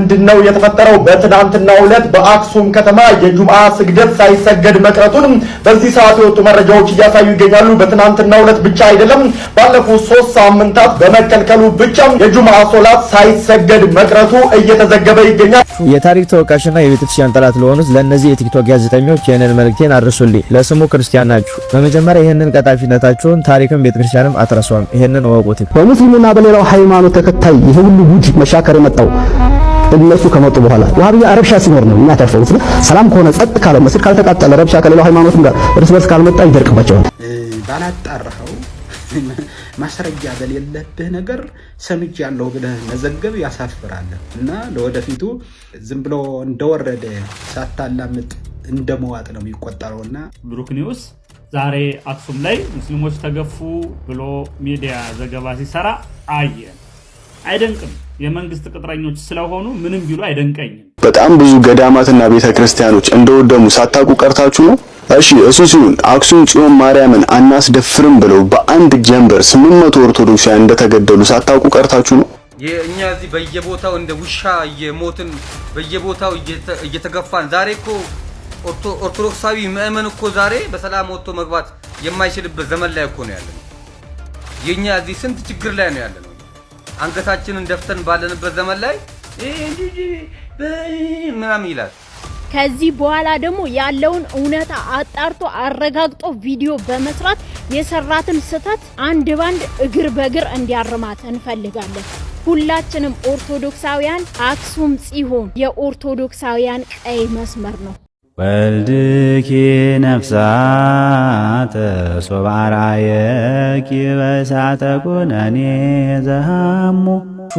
ምንድነው የተፈጠረው? በትናንትናው ዕለት በአክሱም ከተማ የጁምዓ ስግደት ሳይሰገድ መቅረቱን በዚህ ሰዓት የወጡ መረጃዎች እያሳዩ ይገኛሉ። በትናንትናው ዕለት ብቻ አይደለም ባለፉት 3 ሳምንታት በመከልከሉ ብቻ የጁምዓ ሶላት ሳይሰገድ መቅረቱ እየተዘገበ ይገኛል። የታሪክ ተወቃሽና የቤተክርስቲያን ጠላት ለሆኑት ለነዚህ የቲክቶክ ጋዜጠኞች ይህንን መልእክቴን አድርሱልኝ። ለስሙ ክርስቲያን ናችሁ። በመጀመሪያ ይህንን ቀጣፊነታችሁን ታሪክም ቤተክርስቲያንም አትረሷም። ይህንን ወቁት። በሙስሊሙና በሌላው ሃይማኖት ተከታይ ይሄ ሁሉ ጉድ መሻከር የመጣው እነሱ ከመጡ በኋላ ወሃቢያ ረብሻ ሲኖር ነው። እኛ ተርፈው ሰላም ከሆነ ጸጥ ካለ መስጊድ ካልተቃጠለ ረብሻ ከሌላው ሃይማኖት ጋር እርስ በርስ ካልመጣ ይደርቅባቸዋል። ባላጣራኸው ማስረጃ በሌለብህ ነገር ሰምቻለሁ ብለህ መዘገብ ያሳፍራል እና ለወደፊቱ ዝም ብሎ እንደወረደ ሳታላምጥ እንደመዋጥ ነው የሚቆጠረውና ብሩክ ኒውስ ዛሬ አክሱም ላይ ሙስሊሞች ተገፉ ብሎ ሚዲያ ዘገባ ሲሰራ አየ። አይደንቅም። የመንግስት ቅጥረኞች ስለሆኑ ምንም ቢሉ አይደንቀኝም። በጣም ብዙ ገዳማትና ቤተክርስቲያኖች እንደወደሙ ሳታውቁ ቀርታችሁ ነው? እሺ እሱ ሲሆን አክሱም ጽዮን ማርያምን አናስደፍርም ብለው በአንድ ጀንበር 800 ኦርቶዶክሳውያን እንደተገደሉ ሳታውቁ ቀርታችሁ ነው? የኛ እዚህ በየቦታው እንደ ውሻ የሞትን በየቦታው እየተገፋን ዛሬ እኮ ኦርቶዶክሳዊ ምእመን እኮ ዛሬ በሰላም ወጥቶ መግባት የማይችልበት ዘመን ላይ እኮ ነው ያለነው። የኛ እዚህ ስንት ችግር ላይ ነው ያለነው። አንገታችንን ደፍተን ባለንበት ዘመን ላይ ምናምን ይላል። ከዚህ በኋላ ደግሞ ያለውን እውነታ አጣርቶ አረጋግጦ ቪዲዮ በመስራት የሰራትን ስህተት አንድ ባንድ እግር በእግር እንዲያርማት እንፈልጋለን። ሁላችንም ኦርቶዶክሳውያን አክሱም ጽዮን የኦርቶዶክሳውያን ቀይ መስመር ነው። ወልድኪ ነፍሳተ ሶባራየኪ በሳተ ኩነኔ ዘሃሙ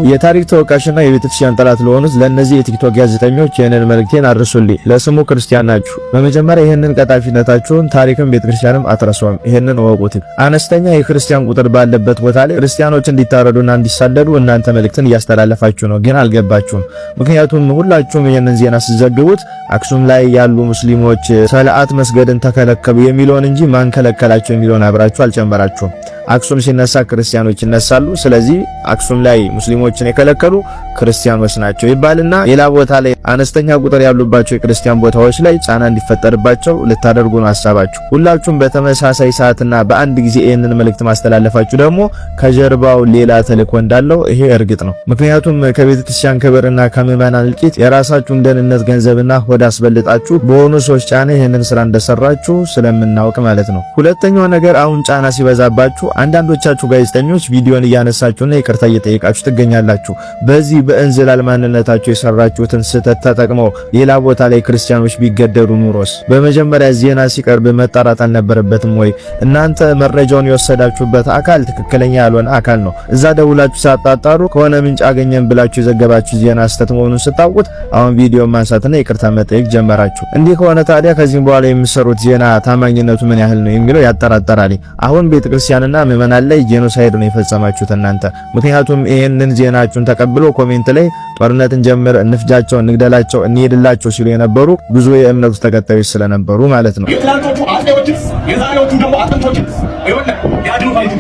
የታሪክ ተወቃሽና የቤተክርስቲያን ጠላት ለሆኑት ለነዚህ የቲክቶክ ጋዜጠኞች ይህንን መልእክቴን አድርሱልኝ። ለስሙ ክርስቲያን ናችሁ። በመጀመሪያ ይህንን ቀጣፊነታችሁን ታሪክም ቤተክርስቲያንም አትረሷም። ይህንን ወቁት። አነስተኛ የክርስቲያን ቁጥር ባለበት ቦታ ላይ ክርስቲያኖች እንዲታረዱና እንዲሳደዱ እናንተ መልእክትን እያስተላለፋችሁ ነው፣ ግን አልገባችሁም። ምክንያቱም ሁላችሁም ይህንን ዜና ሲዘግቡት አክሱም ላይ ያሉ ሙስሊሞች ሰላአት መስገድን ተከለከሉ የሚለውን እንጂ ማን ከለከላቸው የሚለውን አብራችሁ አልጨመራችሁም። አክሱም ሲነሳ ክርስቲያኖች ይነሳሉ። ስለዚህ አክሱም ላይ ሙስሊሞችን የከለከሉ ክርስቲያኖች ናቸው ይባልና ሌላ ቦታ ላይ አነስተኛ ቁጥር ያሉባቸው የክርስቲያን ቦታዎች ላይ ጫና እንዲፈጠርባቸው ልታደርጉ ነው ሐሳባችሁ። ሁላችሁም በተመሳሳይ ሰዓትና በአንድ ጊዜ ይህንን መልእክት ማስተላለፋችሁ ደግሞ ከጀርባው ሌላ ተልእኮ እንዳለው ይሄ እርግጥ ነው። ምክንያቱም ከቤተክርስቲያን ክብርና ከምዕመናን እልቂት የራሳችሁን ደህንነት ገንዘብና ሆድ አስበልጣችሁ በሆኑ ሰዎች ጫና ይህንን ስራ እንደሰራችሁ ስለምናውቅ ማለት ነው። ሁለተኛው ነገር አሁን ጫና ሲበዛባችሁ አንዳንዶቻችሁ ጋዜጠኞች ቪዲዮን እያነሳችሁና ይቅርታ እየጠየቃችሁ ትገኛላችሁ። በዚህ በእንዝላል ማንነታችሁ የሰራችሁትን ስህተት ተጠቅመው ሌላ ቦታ ላይ ክርስቲያኖች ቢገደሉ ኑሮስ? በመጀመሪያ ዜና ሲቀርብ መጣራት አልነበረበትም ወይ? እናንተ መረጃውን የወሰዳችሁበት አካል ትክክለኛ ያልሆነ አካል ነው። እዛ ደውላችሁ ሳጣጣሩ ከሆነ ምንጭ አገኘን ብላችሁ የዘገባችሁ ዜና ስህተት መሆኑን ስታውቁት አሁን ቪዲዮ ማንሳትና ይቅርታ መጠየቅ ጀመራችሁ። እንዲህ ከሆነ ታዲያ ከዚህም በኋላ የምትሰሩት ዜና ታማኝነቱ ምን ያህል ነው የሚለው ያጠራጠራል። አሁን ቤተክርስቲያንና ምዕመናን ላይ ጄኖሳይድ ነው የፈጸማችሁት እናንተ። ምክንያቱም ይሄንን ዜናችሁን ተቀብሎ ኮሜንት ላይ ጦርነትን ጀምር፣ እንፍጃቸው፣ እንግደላቸው፣ እንሄድላቸው ሲሉ የነበሩ ብዙ የእምነቱ ተከታዮች ስለነበሩ ማለት ነው። የትላንቶቹ አጤዎችስ የዛሬዎቹ ደግሞ አጥንቶችስ ይወለ ያድኑ ፋይቱ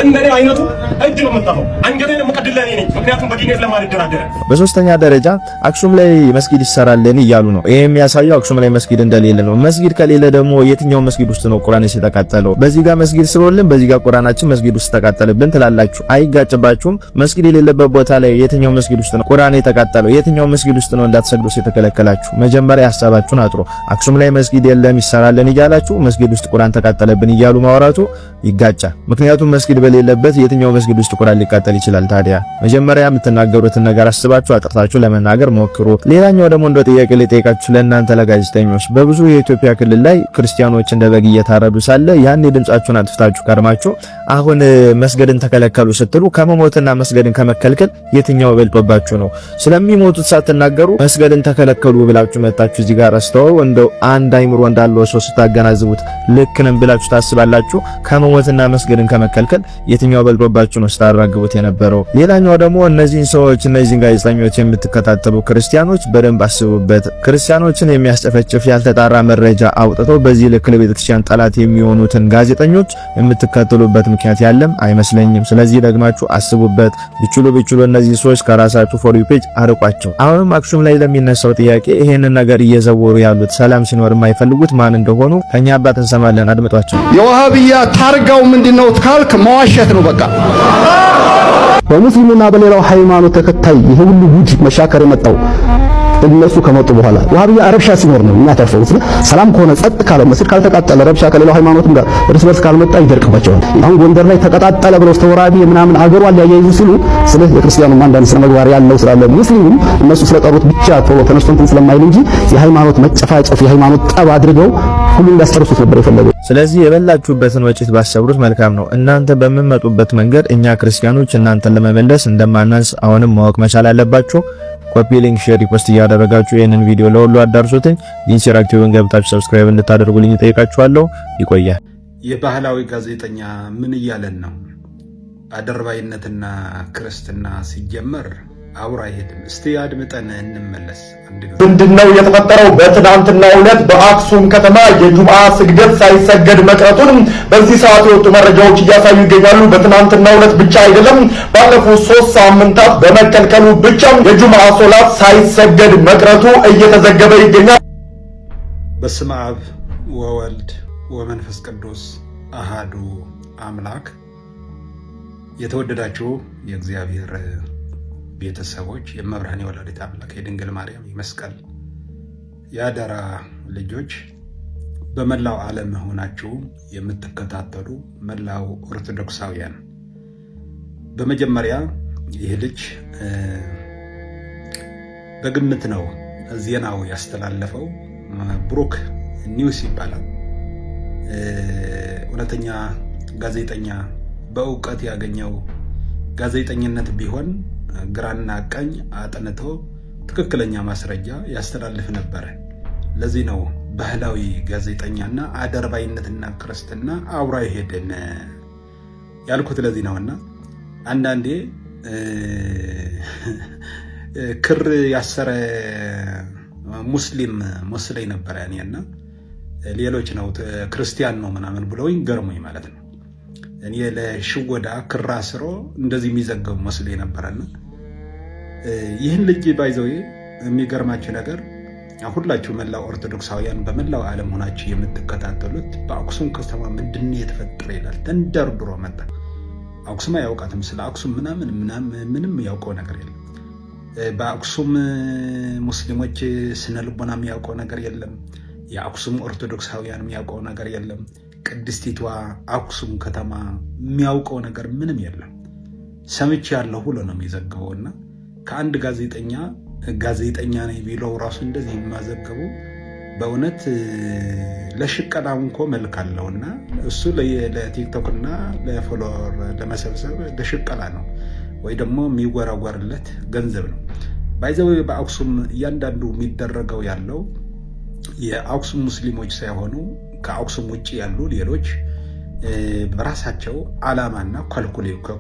እንደኔ አይነቱ እጅ ነው የምጣፈው አንገቴን የምቀድልህ እኔ ነኝ። ምክንያቱም በዲኔ ስለማልደራደር። በሶስተኛ ደረጃ አክሱም ላይ መስጊድ ይሰራልን እያሉ ነው። ይሄ የሚያሳየው አክሱም ላይ መስጊድ እንደሌለ ነው። መስጊድ ከሌለ ደግሞ የትኛው መስጊድ ውስጥ ነው ቁርአንስ የተቃጠለው? በዚህ ጋር መስጊድ ስሮልን በዚህ ጋር ቁርአናችን መስጊድ ውስጥ ተቃጠለብን ትላላችሁ። አይጋጭባችሁም? መስጊድ የሌለበት ቦታ ላይ የትኛው መስጊድ ውስጥ ነው ቁርአን የተቃጠለው? የትኛው መስጊድ ውስጥ ነው እንዳትሰግዱስ የተከለከላችሁ? መጀመሪያ ሐሳባችሁን አጥሩ። አክሱም ላይ መስጊድ የለም ይሰራልን እያላችሁ መስጊድ ውስጥ ቁርአን ተቃጠለብን እያሉ ማውራቱ ይጋጫል። ምክንያቱም መስጊድ በሌለበት የትኛው መስጊድ ውስጥ ቁርአን ሊቃጠል ይችላል? ታዲያ መጀመሪያ የምትናገሩትን ነገር አስባችሁ አጥርታችሁ ለመናገር ሞክሩ። ሌላኛው ደግሞ እንደ ጥያቄ ልጠይቃችሁ ለእናንተ ለጋዜጠኞች፣ በብዙ የኢትዮጵያ ክልል ላይ ክርስቲያኖች እንደ በግ እየታረዱ ሳለ ያን ድምጻችሁን አጥፍታችሁ ከርማችሁ አሁን መስገድን ተከለከሉ ስትሉ ከመሞትና መስገድን ከመከልከል የትኛው በልጦባችሁ ነው? ስለሚሞቱት ሳትናገሩ መስገድን ተከለከሉ ብላችሁ መጣችሁ እዚህ ጋር አስተው እንደው አንድ አይምሮ እንዳለው ሰው ስታገናዝቡት ልክ ነን ብላችሁ ታስባላችሁ? ከመሞትና መስገድን ከመከልከል የትኛው በልጦባችሁ ነው ስታራግቡት የነበረው? ሌላኛው ደግሞ እነዚህን ሰዎች እነዚህን ጋዜጠኞች የምትከታተሉ ክርስቲያኖች በደንብ አስቡበት። ክርስቲያኖችን የሚያስጨፈጭፍ ያልተጣራ መረጃ አውጥተው በዚህ ልክ ለቤተክርስቲያን ጠላት የሚሆኑትን ጋዜጠኞች የምትከተሉበት ምክንያት ያለም አይመስለኝም። ስለዚህ ደግማችሁ አስቡበት። ብችሉ እነዚህ ሰዎች ከራሳችሁ ፎር ዩ ፔጅ አርቋቸው። አሁንም አክሱም ላይ ለሚነሳው ጥያቄ ይሄንን ነገር እየዘወሩ ያሉት ሰላም ሲኖር የማይፈልጉት ማን እንደሆኑ ከኛ አባት እንሰማለን። አድምጧቸው። የዋሃብያ ታርጋው ምንድነው ካልክ መዋሸት ነው በቃ። በሙስሊሙና በሌላው ሃይማኖት ተከታይ ይሄ ሁሉ ጉድ መሻከር የመጣው እነሱ ከመጡ በኋላ ዋሃብያ ረብሻ ሲኖር ነው የሚያተርፈው። ሰላም ከሆነ ጸጥ ካለ መስጊድ ካልተቃጠለ ረብሻ ከሌላው ሃይማኖትም ጋር እርስ በርስ ካልመጣ ይደርቅባቸዋል። አሁን ጎንደር ላይ ተቀጣጠለ ብለው ተወራቢ ምናምን አገሯን ሊያያይዙ ሲሉ ስለ የክርስቲያኑ አንዳንድ ስነ ምግባር ያለው ስላለ ሙስሊሙም እነሱ ስለጠሩት ብቻ ቶሎ ተነስቶ እንትን ስለማይል እንጂ የሃይማኖት መጨፋጨፍ የሃይማኖት ጠብ አድርገው ሁሉን ሊያስጨርሱት ነበር የፈለገው። ስለዚህ የበላችሁበትን ወጪት ባሰብሩት መልካም ነው። እናንተ በምትመጡበት መንገድ እኛ ክርስቲያኖች እናንተን ለመመለስ እንደማናንስ አሁንም ማወቅ መቻል አለባችሁ። ኮፒ ሊንክ ሼር ሪፖስት እያደረጋችሁ ይሄንን ቪዲዮ ለሁሉ አዳርሱትኝ። ኢንተራክቲቭን ገብታችሁ ሰብስክራይብ እንድታደርጉልኝ ጠይቃችኋለሁ። ይቆያል። የባህላዊ ጋዜጠኛ ምን እያለን ነው? አደርባይነትና ክርስትና ሲጀመር አውራ አይሄድም። እስቲ አድምጠን እንመለስ። ምንድነው የተፈጠረው? በትናንትናው ዕለት በአክሱም ከተማ የጁምዓ ስግደት ሳይሰገድ መቅረቱን በዚህ ሰዓት የወጡ መረጃዎች እያሳዩ ይገኛሉ። በትናንትናው ዕለት ብቻ አይደለም፣ ባለፉት 3 ሳምንታት በመከልከሉ ብቻ የጁምዓ ሶላት ሳይሰገድ መቅረቱ እየተዘገበ ይገኛል። በስመ አብ ወወልድ ወመንፈስ ቅዱስ አሃዱ አምላክ። የተወደዳችሁ የእግዚአብሔር ቤተሰቦች፣ የመብርሃን የወላዲተ አምላክ የድንግል ማርያም የመስቀል የአደራ ልጆች፣ በመላው ዓለም ሆናችሁ የምትከታተሉ መላው ኦርቶዶክሳውያን፣ በመጀመሪያ ይህ ልጅ በግምት ነው ዜናው ያስተላለፈው። ብሩክ ኒውስ ይባላል። እውነተኛ ጋዜጠኛ፣ በእውቀት ያገኘው ጋዜጠኝነት ቢሆን ግራና ቀኝ አጥንቶ ትክክለኛ ማስረጃ ያስተላልፍ ነበረ። ለዚህ ነው ባህላዊ ጋዜጠኛና አደርባይነትና ክርስትና አብሮ አይሄድም ያልኩት ለዚህ ነውና አንዳንዴ ክር ያሰረ ሙስሊም መስለኝ ነበረ እኔና ሌሎች ነው ክርስቲያን ነው ምናምን ብለውኝ ገርሞኝ ማለት ነው። እኔ ለሽወዳ ክር አስሮ እንደዚህ የሚዘገቡ መስሎኝ ነበርና ይህን ልጅ ባይዘው የሚገርማችሁ ነገር ሁላችሁ መላው ኦርቶዶክሳውያን በመላው ዓለም ሆናችሁ የምትከታተሉት በአክሱም ከተማ ምንድነው የተፈጠረ ይላል። ተንደርድሮ መጣ። አክሱም አያውቃትም። ስለ አክሱም ምንም ያውቀው ነገር የለም። በአክሱም ሙስሊሞች ስነ ልቦና የሚያውቀው ነገር የለም። የአክሱም ኦርቶዶክሳውያን የሚያውቀው ነገር የለም። ቅድስቲቷ አክሱም ከተማ የሚያውቀው ነገር ምንም የለም። ሰምቼ ያለው ሁሉ ነው የሚዘግበውና ከአንድ ጋዜጠኛ ነኝ ቢለው ራሱ እንደዚህ የሚያዘግቡ በእውነት ለሽቀላው እንኮ መልክ አለውና እሱ ለቲክቶክ እና ለፎሎወር ለመሰብሰብ ለሽቀላ ነው ወይ ደግሞ የሚወራወርለት ገንዘብ ነው። ባይዘው በአክሱም እያንዳንዱ የሚደረገው ያለው የአክሱም ሙስሊሞች ሳይሆኑ ከአክሱም ውጭ ያሉ ሌሎች በራሳቸው ዓላማና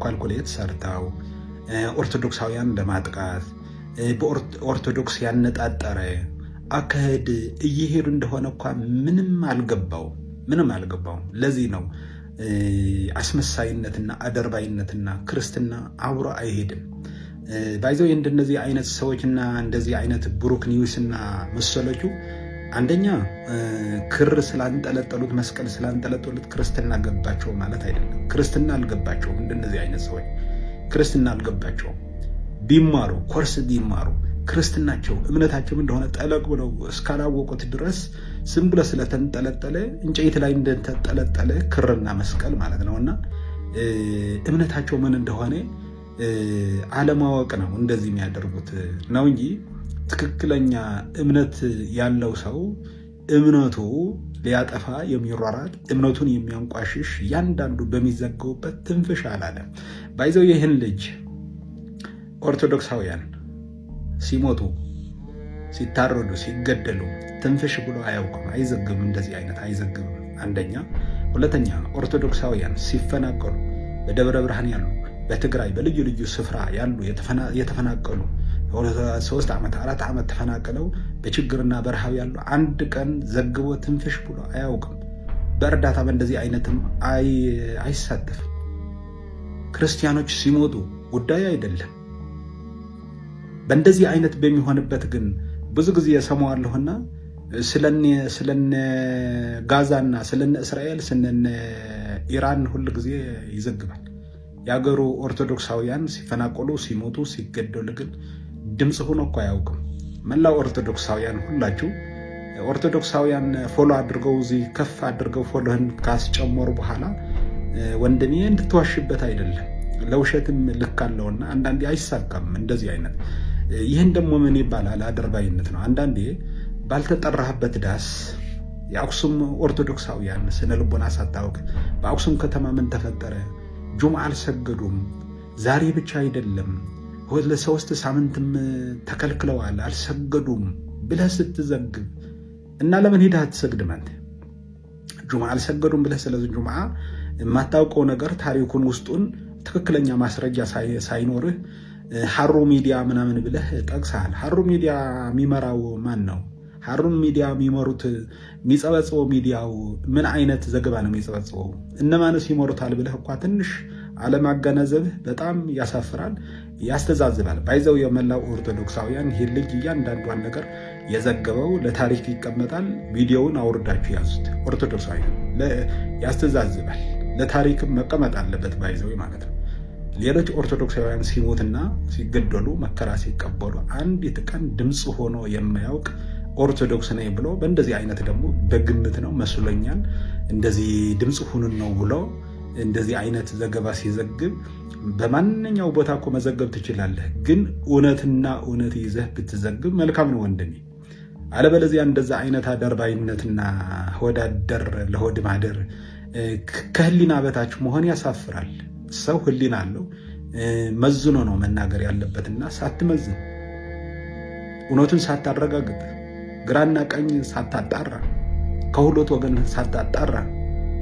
ካልኩሌት ሰርተው ኦርቶዶክሳውያን ለማጥቃት በኦርቶዶክስ ያነጣጠረ አካሄድ እየሄዱ እንደሆነ እንኳን ምንም አልገባውም። ለዚህ ነው አስመሳይነትና አደርባይነትና ክርስትና አብሮ አይሄድም። ባይዘው እንደነዚህ አይነት ሰዎችና እንደዚህ አይነት ብሩክ ኒውስና መሰሎቹ አንደኛ ክር ስላንጠለጠሉት መስቀል ስላንጠለጠሉት ክርስትና ገባቸው ማለት አይደለም። ክርስትና አልገባቸውም። እንደነዚህ አይነት ሰዎች ክርስትና አልገባቸውም። ቢማሩ ኮርስ ቢማሩ ክርስትናቸው እምነታቸው እንደሆነ ጠለቅ ብለው እስካላወቁት ድረስ ዝም ብሎ ስለተንጠለጠለ እንጨት ላይ እንደተንጠለጠለ ክርና መስቀል ማለት ነውና እምነታቸው ምን እንደሆነ አለማወቅ ነው እንደዚህ የሚያደርጉት ነው እንጂ ትክክለኛ እምነት ያለው ሰው እምነቱ ሊያጠፋ የሚሯራጥ እምነቱን የሚያንቋሽሽ ያንዳንዱ በሚዘገቡበት ትንፍሽ አላለም። ባይዘው ይህን ልጅ ኦርቶዶክሳውያን ሲሞቱ ሲታረዱ ሲገደሉ ትንፍሽ ብሎ አያውቅም፣ አይዘግብም። እንደዚህ አይነት አይዘግብም። አንደኛ። ሁለተኛ ኦርቶዶክሳውያን ሲፈናቀሉ በደብረ ብርሃን ያሉ፣ በትግራይ በልዩ ልዩ ስፍራ ያሉ የተፈናቀሉ 3 ዓመት 4 ዓመት ተፈናቅለው በችግርና በረሃብ ያሉ አንድ ቀን ዘግቦ ትንፍሽ ብሎ አያውቅም። በእርዳታ በእንደዚህ አይነትም አይሳተፍም። ክርስቲያኖች ሲሞቱ ጉዳዩ አይደለም። በእንደዚህ አይነት በሚሆንበት ግን ብዙ ጊዜ የሰማዋለሁና ስለነ ጋዛና ስለነ እስራኤል ስለነ ኢራን ሁሉ ጊዜ ይዘግባል። የሀገሩ ኦርቶዶክሳውያን ሲፈናቀሉ፣ ሲሞቱ፣ ሲገደሉ ግን ድምፅ ሆኖ እኮ አያውቅም። መላው ኦርቶዶክሳውያን ሁላችሁ ኦርቶዶክሳውያን ፎሎ አድርገው እዚህ ከፍ አድርገው ፎሎህን ካስጨመሩ በኋላ ወንድሜ እንድትዋሽበት አይደለም። ለውሸትም ልክ አለውና አንዳንዴ አይሳካም እንደዚህ አይነት። ይህን ደግሞ ምን ይባላል? አድርባይነት ነው። አንዳንዴ ባልተጠራህበት ዳስ የአክሱም ኦርቶዶክሳውያን ስነ ልቦና ሳታውቅ በአክሱም ከተማ ምን ተፈጠረ? ጁምዓ አልሰገዱም። ዛሬ ብቻ አይደለም ለ3 ሳምንትም ተከልክለዋል አልሰገዱም ብለህ ስትዘግብ እና ለምን ሄደህ አትሰግድም? አንተ ጁምዓ አልሰገዱም ብለህ ስለዚህ ጁምዓ የማታውቀው ነገር ታሪኩን ውስጡን ትክክለኛ ማስረጃ ሳይኖርህ ሀሩ ሚዲያ ምናምን ብለህ ጠቅሰሃል። ሀሩ ሚዲያ የሚመራው ማን ነው? ሀሩን ሚዲያ የሚመሩት የሚጸበጽበው ሚዲያው ምን አይነት ዘገባ ነው የሚጸበጽበው? እነማንስ ይመሩታል ብለህ እንኳ ትንሽ አለማገናዘብህ በጣም ያሳፍራል፣ ያስተዛዝባል። ባይዘው የመላው ኦርቶዶክሳውያን ይህ ልጅ እያንዳንዷን ነገር የዘገበው ለታሪክ ይቀመጣል። ቪዲዮውን አውርዳችሁ ያዙት። ኦርቶዶክሳውያን ያስተዛዝባል፣ ለታሪክም መቀመጥ አለበት። ባይዘው ማለት ነው። ሌሎች ኦርቶዶክሳውያን ሲሞትና ሲገደሉ መከራ ሲቀበሉ አንዲት ቀን ድምፅ ሆኖ የማያውቅ ኦርቶዶክስ ነኝ ብሎ በእንደዚህ አይነት ደግሞ በግምት ነው መስሎኛል እንደዚህ ድምፅ ሁኑን ነው ብሎ እንደዚህ አይነት ዘገባ ሲዘግብ በማንኛው ቦታ እኮ መዘገብ ትችላለህ፣ ግን እውነትና እውነት ይዘህ ብትዘግብ መልካም ነው ወንድሜ። አለበለዚያ እንደዛ አይነት አደርባይነትና ሆዳደር ለሆድ ማደር ከህሊና በታች መሆን ያሳፍራል። ሰው ህሊና አለው፣ መዝኖ ነው መናገር ያለበትና ሳትመዝን እውነቱን ሳታረጋግጥ ግራና ቀኝ ሳታጣራ ከሁለት ወገን ሳታጣራ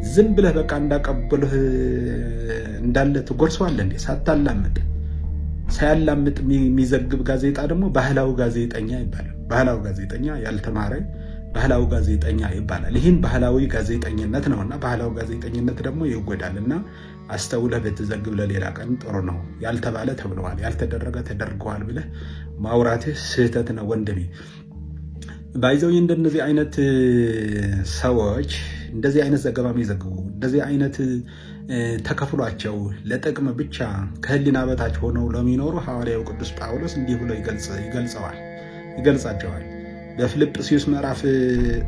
ዝም ብለህ በቃ እንዳቀበልህ እንዳለ ትጎርሰዋለህ እንዴ? ሳታላምጥ ሳያላምጥ የሚዘግብ ጋዜጣ ደግሞ ባህላዊ ጋዜጠኛ ይባላል። ባህላዊ ጋዜጠኛ ያልተማረ ባህላዊ ጋዜጠኛ ይባላል። ይህን ባህላዊ ጋዜጠኝነት ነውና ባህላዊ ጋዜጠኝነት ደግሞ ይጎዳልና አስተውለህ ብትዘግብ ለሌላ ቀን ጥሩ ነው። ያልተባለ ተብለዋል፣ ያልተደረገ ተደርገዋል ብለህ ማውራትህ ስህተት ነው ወንድሜ። ባይዘው እንደነዚህ አይነት ሰዎች እንደዚህ አይነት ዘገባ የሚዘግቡ እንደዚህ አይነት ተከፍሏቸው ለጥቅም ብቻ ከህሊና በታች ሆነው ለሚኖሩ ሐዋርያው ቅዱስ ጳውሎስ እንዲህ ብሎ ይገልጻቸዋል። በፊልጵስዩስ ምዕራፍ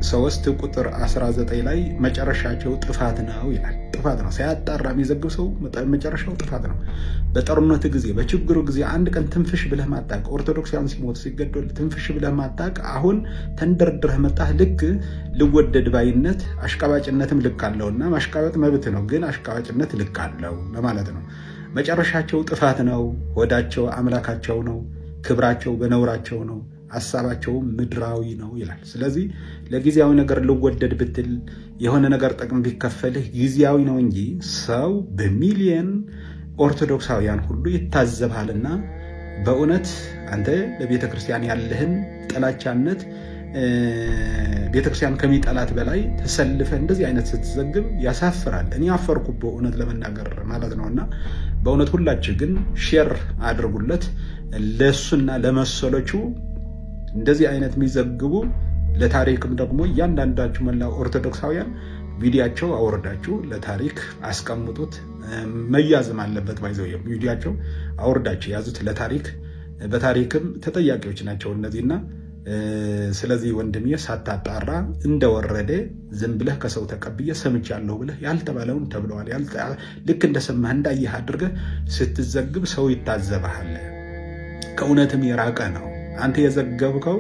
3 ቁጥር 19 ላይ መጨረሻቸው ጥፋት ነው ይላል። ጥፋት ነው ሳያጣራ የሚዘግብ ሰው መጨረሻው ጥፋት ነው። በጦርነቱ ጊዜ በችግሩ ጊዜ አንድ ቀን ትንፍሽ ብለህ ማጣቅ፣ ኦርቶዶክሳውያን ሲሞቱ ሲገደሉ ትንፍሽ ብለህ ማጣቅ፣ አሁን ተንደርድረህ መጣህ። ልክ ልወደድ ባይነት አሽቃባጭነትም ልክ አለውና ማሽቃበጥ መብት ነው፣ ግን አሽቃባጭነት ልክ አለው ለማለት ነው። መጨረሻቸው ጥፋት ነው። ሆዳቸው አምላካቸው ነው፣ ክብራቸው በነውራቸው ነው፣ ሀሳባቸውም ምድራዊ ነው ይላል። ስለዚህ ለጊዜያዊ ነገር ልወደድ ብትል የሆነ ነገር ጥቅም ቢከፈልህ ጊዜያዊ ነው እንጂ ሰው በሚሊየን ኦርቶዶክሳውያን ሁሉ ይታዘብሃልና በእውነት አንተ ለቤተ ክርስቲያን ያለህን ጥላቻነት ቤተክርስቲያን ከሚጠላት በላይ ተሰልፈህ እንደዚህ አይነት ስትዘግብ ያሳፍራል። እኔ አፈርኩ በእውነት ለመናገር ማለት ነውና በእውነት ሁላችሁ ግን ሼር አድርጉለት ለሱና ለመሰሎቹ እንደዚህ አይነት የሚዘግቡ ለታሪክም ደግሞ እያንዳንዳችሁ መላው ኦርቶዶክሳውያን ቪዲያቸው አውርዳችሁ ለታሪክ አስቀምጡት። መያዝም አለበት። ባይዘው ቪዲያቸው አውርዳችሁ ያዙት ለታሪክ። በታሪክም ተጠያቂዎች ናቸው እነዚህና ስለዚህ ወንድሜ ሳታጣራ እንደወረደ ዝም ብለህ ከሰው ተቀብዬ ሰምቻለሁ ብለህ ያልተባለውን ተብለዋል ልክ እንደሰማህ እንዳየህ አድርገህ ስትዘግብ ሰው ይታዘብሃል። ከእውነትም የራቀ ነው። አንተ የዘገብከው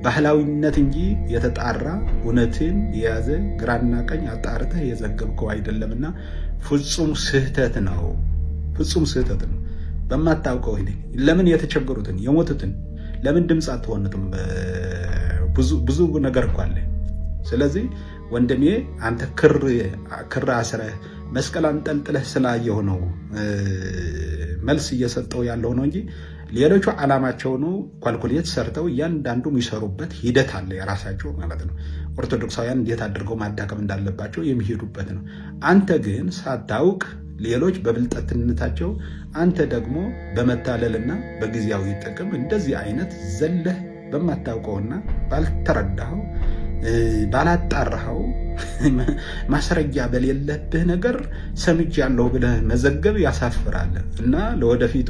ባህላዊነት እንጂ የተጣራ እውነትን የያዘ ግራና ቀኝ አጣርተህ የዘገብከው አይደለምና ፍጹም ስህተት ነው። ፍጹም ስህተት ነው። በማታውቀው ለምን የተቸገሩትን የሞቱትን ለምን ድምፅ አትሆኑትም? ብዙ ነገር እኮ አለ። ስለዚህ ወንድሜ አንተ ክር አስረህ መስቀል አንጠልጥለህ ስላየው ነው መልስ እየሰጠው ያለው ነው እንጂ ሌሎቹ ዓላማቸው ነው ኳልኩሌት ሰርተው እያንዳንዱ የሚሰሩበት ሂደት አለ የራሳቸው ማለት ነው። ኦርቶዶክሳውያን እንዴት አድርገው ማዳከም እንዳለባቸው የሚሄዱበት ነው። አንተ ግን ሳታውቅ ሌሎች በብልጠትነታቸው፣ አንተ ደግሞ በመታለልና በጊዜያዊ ጥቅም እንደዚህ አይነት ዘለህ በማታውቀውና ባልተረዳኸው ባላጣራኸው ማስረጃ በሌለብህ ነገር ሰምቻለሁ ብለህ መዘገብ ያሳፍራል እና ለወደፊቱ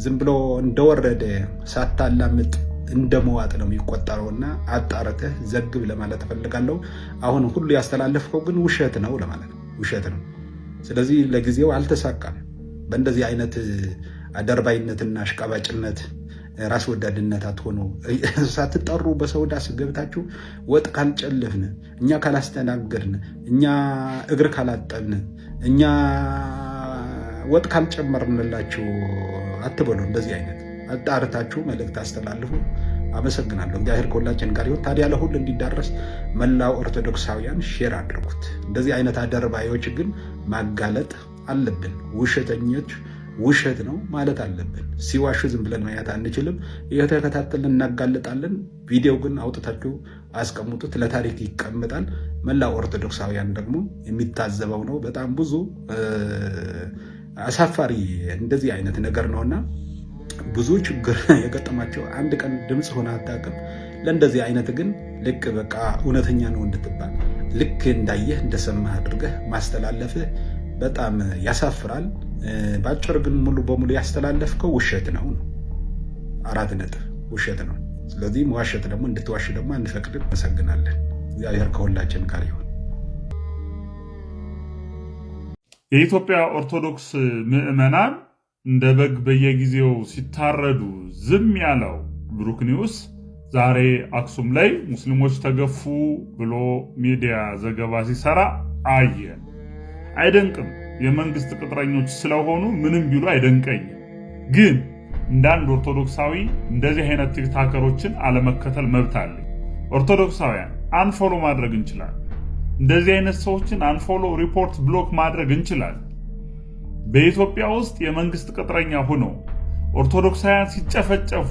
ዝም ብሎ እንደወረደ ሳታላምጥ እንደመዋጥ ነው የሚቆጠረውና አጣርተህ ዘግብ ለማለት እፈልጋለሁ። አሁን ሁሉ ያስተላለፍከው ግን ውሸት ነው ለማለት ነው። ውሸት ነው። ስለዚህ ለጊዜው አልተሳካም። በእንደዚህ አይነት አደርባይነትና አሽቃባጭነት ራስ ወዳድነት አትሆኑ። ሳትጠሩ በሰው ዳስ ገብታችሁ ወጥ ካልጨለፍን፣ እኛ ካላስተናገድን፣ እኛ እግር ካላጠብን፣ እኛ ወጥ ካልጨመርንላችሁ አትበሉ። እንደዚህ አይነት አጣርታችሁ መልእክት አስተላልፉ። አመሰግናለሁ። እግዚአብሔር ከሁላችን ጋር ይሁን። ታዲያ ለሁሉ እንዲዳረስ መላው ኦርቶዶክሳውያን ሼር አድርጉት። እንደዚህ አይነት አደርባዮች ግን ማጋለጥ አለብን። ውሸተኞች ውሸት ነው ማለት አለብን። ሲዋሹ ዝም ብለን ማየት አንችልም። እየተከታተልን እናጋልጣለን። ቪዲዮ ግን አውጥታችሁ አስቀምጡት፣ ለታሪክ ይቀመጣል። መላው ኦርቶዶክሳውያን ደግሞ የሚታዘበው ነው። በጣም ብዙ አሳፋሪ እንደዚህ አይነት ነገር ነውና ብዙ ችግር የገጠማቸው አንድ ቀን ድምፅ ሆነ አታውቅም። ለእንደዚህ አይነት ግን ልክ በቃ እውነተኛ ነው እንድትባል ልክ እንዳየህ እንደሰማህ አድርገህ ማስተላለፍህ በጣም ያሳፍራል። በአጭር ግን ሙሉ በሙሉ ያስተላለፍከው ውሸት ነው። 4 ነጥብ ውሸት ነው። ስለዚህ መዋሸት ደግሞ እንድትዋሽ ደግሞ አንፈቅድም። መሰግናለን። እግዚአብሔር ከሁላችን ጋር ይሁን። የኢትዮጵያ ኦርቶዶክስ ምዕመናን እንደ በግ በየጊዜው ሲታረዱ ዝም ያለው ብሩክ ኒውስ ዛሬ አክሱም ላይ ሙስሊሞች ተገፉ ብሎ ሚዲያ ዘገባ ሲሰራ አየን። አይደንቅም። የመንግስት ቅጥረኞች ስለሆኑ ምንም ቢሉ አይደንቀኝም። ግን እንዳንድ ኦርቶዶክሳዊ እንደዚህ አይነት ቲክታከሮችን አለመከተል መብት አለኝ። ኦርቶዶክሳውያን አንፎሎ ማድረግ እንችላለን። እንደዚህ አይነት ሰዎችን አንፎሎ፣ ሪፖርት፣ ብሎክ ማድረግ እንችላለን። በኢትዮጵያ ውስጥ የመንግስት ቅጥረኛ ሆነው ኦርቶዶክሳውያን ሲጨፈጨፉ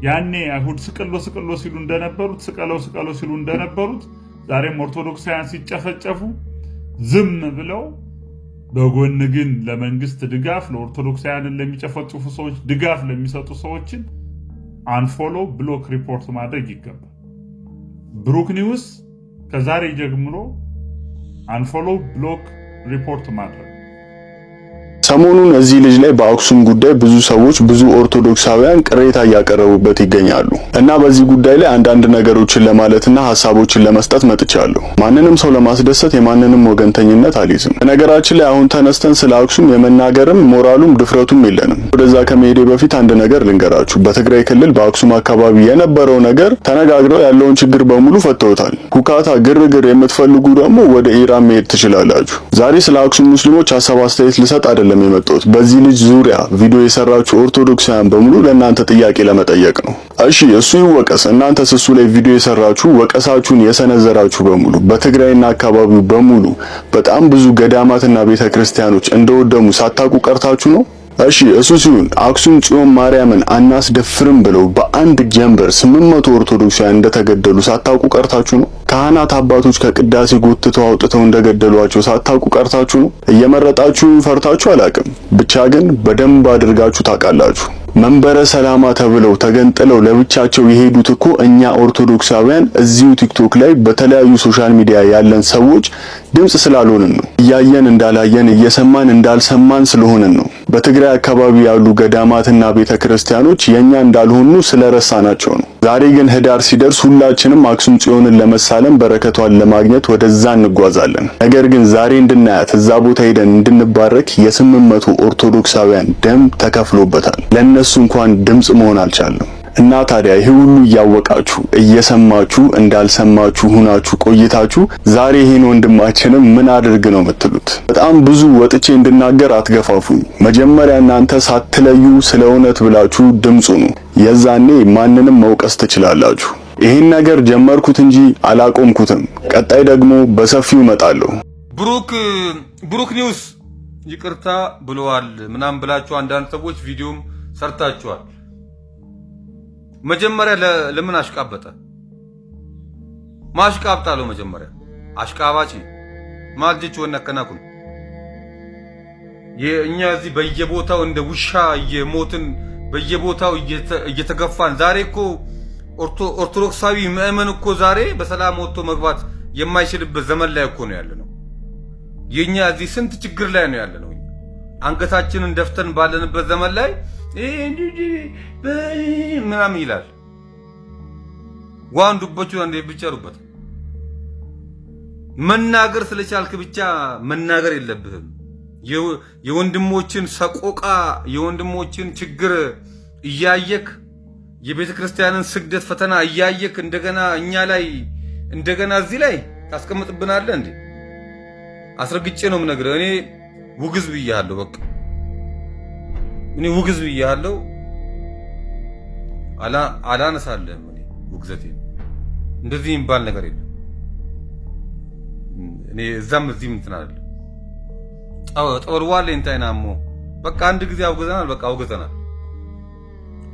ያኔ አይሁድ ስቅሎ ስቅሎ ሲሉ እንደነበሩት ስቀለው ስቀለው ሲሉ እንደነበሩት ዛሬም ኦርቶዶክሳውያን ሲጨፈጨፉ ዝም ብለው በጎን ግን ለመንግስት ድጋፍ ለኦርቶዶክሳውያንን ለሚጨፈጭፉ ሰዎች ድጋፍ ለሚሰጡ ሰዎችን አንፎሎ፣ ብሎክ፣ ሪፖርት ማድረግ ይገባል። ብሩክ ኒውስ ከዛሬ ጀምሮ አንፎሎ፣ ብሎክ፣ ሪፖርት ማድረግ። ሰሞኑን እዚህ ልጅ ላይ በአክሱም ጉዳይ ብዙ ሰዎች ብዙ ኦርቶዶክሳውያን ቅሬታ እያቀረቡበት ይገኛሉ እና በዚህ ጉዳይ ላይ አንዳንድ ነገሮችን ለማለትና ሐሳቦችን ለመስጠት መጥቻለሁ። ማንንም ሰው ለማስደሰት የማንንም ወገንተኝነት አልይዝም። በነገራችን ላይ አሁን ተነስተን ስለ አክሱም የመናገርም ሞራሉም ድፍረቱም የለንም። ወደዛ ከመሄዴ በፊት አንድ ነገር ልንገራችሁ። በትግራይ ክልል በአክሱም አካባቢ የነበረው ነገር ተነጋግረው ያለውን ችግር በሙሉ ፈተውታል። ሁካታ፣ ግርግር የምትፈልጉ ደግሞ ወደ ኢራን መሄድ ትችላላችሁ። ዛሬ ስለ አክሱም ሙስሊሞች ሐሳብ አስተያየት ልሰጥ አይደለም የመጣሁት። በዚህ ልጅ ዙሪያ ቪዲዮ የሰራችሁ ኦርቶዶክሳውያን በሙሉ ለእናንተ ጥያቄ ለመጠየቅ ነው። እሺ እሱ ይወቀስ። እናንተስ እሱ ላይ ቪዲዮ የሰራችሁ ወቀሳችሁን የሰነዘራችሁ በሙሉ በትግራይና አካባቢው በሙሉ በጣም ብዙ ገዳማትና ቤተክርስቲያኖች እንደወደሙ ሳታውቁ ቀርታችሁ ነው? እሺ እሱ ሲሆን አክሱም ጽዮን ማርያምን አናስደፍርም ብለው በአንድ ጀንበር 800 ኦርቶዶክሳውያን እንደተገደሉ ሳታውቁ ቀርታችሁ ነው? ካህናት አባቶች ከቅዳሴ ጎትተው አውጥተው እንደገደሏቸው ሳታውቁ ቀርታችሁ ነው? እየመረጣችሁ ፈርታችሁ አላቅም፣ ብቻ ግን በደንብ አድርጋችሁ ታውቃላችሁ። መንበረ ሰላማ ተብለው ተገንጥለው ለብቻቸው የሄዱት እኮ እኛ ኦርቶዶክሳውያን እዚሁ ቲክቶክ ላይ በተለያዩ ሶሻል ሚዲያ ያለን ሰዎች ድምጽ ስላልሆንን ነው። እያየን እንዳላየን እየሰማን እንዳልሰማን ስለሆንን ነው። በትግራይ አካባቢ ያሉ ገዳማትና ቤተክርስቲያኖች የኛ እንዳልሆኑ ስለረሳናቸው ነው። ዛሬ ግን ህዳር ሲደርስ ሁላችንም አክሱም ጽዮንን ለመሳለም በረከቷን ለማግኘት ወደዛ እንጓዛለን። ነገር ግን ዛሬ እንድናያት እዛ ቦታ ሄደን እንድንባረክ የ800 ኦርቶዶክሳውያን ደም ተከፍሎበታል። ለነሱ እንኳን ድምጽ መሆን አልቻለም። እና ታዲያ ይሄ ሁሉ እያወቃችሁ እየሰማችሁ እንዳልሰማችሁ ሁናችሁ ቆይታችሁ ዛሬ ይሄን ወንድማችንም ምን አድርግ ነው የምትሉት? በጣም ብዙ ወጥቼ እንድናገር አትገፋፉኝ። መጀመሪያ እናንተ ሳትለዩ ስለ እውነት ብላችሁ ድምጹ ነው። የዛኔ ማንንም መውቀስ ትችላላችሁ። ይሄን ነገር ጀመርኩት እንጂ አላቆምኩትም። ቀጣይ ደግሞ በሰፊው እመጣለሁ። ብሩክ ኒውስ ይቅርታ ብለዋል ምናምን ብላችሁ አንዳንድ ሰዎች ቪዲዮም ሰርታችኋል። መጀመሪያ ለምን አሽቃበጠ? ማሽቃብጣለው መጀመሪያ አሽቃባጭ ማልጅች ወነከናኩን የኛ እዚህ በየቦታው እንደ ውሻ እየሞትን በየቦታው እየተገፋን ዛሬ እኮ ኦርቶዶክሳዊ ምእመን እኮ ዛሬ በሰላም ወጥቶ መግባት የማይችልበት ዘመን ላይ እኮ ነው ያለነው። የኛ እዚህ ስንት ችግር ላይ ነው ያለነው። አንገታችንን ደፍተን ባለንበት ዘመን ላይ ምናምን ይላል። ዋንዱበቹ እንደ ብቻሩበት መናገር ስለቻልክ ብቻ መናገር የለብህም። የወንድሞችን ሰቆቃ የወንድሞችን ችግር እያየክ የቤተ ክርስቲያንን ስግደት ፈተና እያየክ እንደገና እኛ ላይ እንደገና እዚህ ላይ ታስቀምጥብናለህ እንዴ? አስረግጬ ነው የምነግርህ። እኔ ውግዝ ብያለሁ። በቃ እኔ ውግዝ ብያለሁ። አላነሳለህም። እኔ ውግዘቴ እንደዚህ የሚባል ነገር የለም። እኔ እዛም እዚህም እንትን አይደለም። ጠወርዋል እንታይናሞ በቃ አንድ ጊዜ አውገዘናል። በቃ አውገዘናል።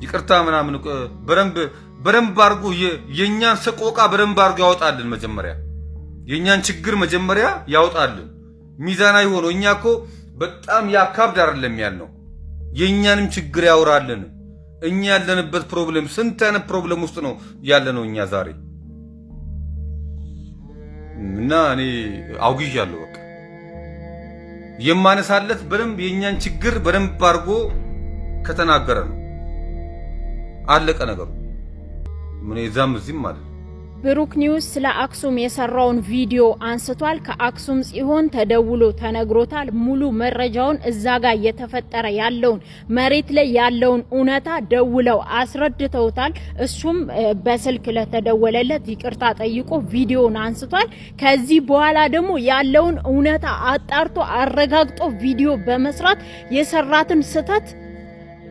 ይቅርታ ምናምን በደንብ አድርጎ የኛን ሰቆቃ በደንብ አድርጎ ያወጣልን። መጀመሪያ የኛን ችግር መጀመሪያ ያወጣልን። ሚዛናዊ ሆኖ እኛ እኮ በጣም ያካብድ አይደለም ያልነው። የኛንም ችግር ያወራልን። እኛ ያለንበት ፕሮብሌም ስንት አይነት ፕሮብሌም ውስጥ ነው ያለነው እኛ ዛሬ እና እኔ አውግዣለሁ። በቃ የማነሳለት በደንብ የኛን ችግር በደንብ አድርጎ ከተናገረ ነው አለቀ ነገሩ። ምን እዛም እዚህም ማለት ብሩክ ኒውስ ስለ አክሱም የሰራውን ቪዲዮ አንስቷል። ከአክሱም ጽዮን ተደውሎ ተነግሮታል። ሙሉ መረጃውን እዛ ጋር እየተፈጠረ ያለውን መሬት ላይ ያለውን እውነታ ደውለው አስረድተውታል። እሱም በስልክ ለተደወለለት ይቅርታ ጠይቆ ቪዲዮውን አንስቷል። ከዚህ በኋላ ደግሞ ያለውን እውነታ አጣርቶ አረጋግጦ ቪዲዮ በመስራት የሰራትን ስተት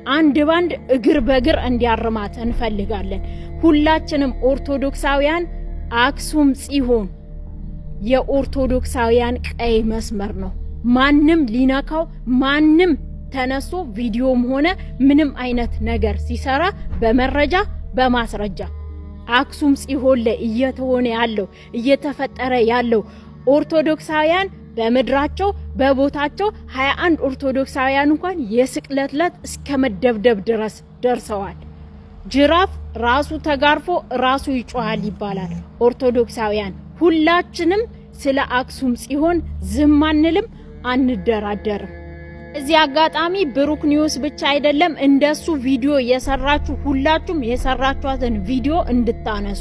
አንድ ባንድ እግር በእግር እንዲያርማት እንፈልጋለን። ሁላችንም ኦርቶዶክሳውያን አክሱም ጽዮን የኦርቶዶክሳውያን ቀይ መስመር ነው። ማንም ሊነካው ማንም ተነስቶ ቪዲዮም ሆነ ምንም አይነት ነገር ሲሰራ በመረጃ በማስረጃ አክሱም ጽዮን ላይ እየተሆነ ያለው እየተፈጠረ ያለው ኦርቶዶክሳውያን በመድራቸው በቦታቸው 21 ኦርቶዶክሳውያን እንኳን የስቅለት ዕለት እስከ መደብደብ ድረስ ደርሰዋል። ጅራፍ ራሱ ተጋርፎ ራሱ ይጮሃል ይባላል። ኦርቶዶክሳውያን ሁላችንም ስለ አክሱም ጽዮን ዝም አንልም፣ አንደራደርም። እዚህ አጋጣሚ ብሩክ ኒውስ ብቻ አይደለም እንደሱ ቪዲዮ የሰራችሁ ሁላችሁም የሰራችኋትን ቪዲዮ እንድታነሱ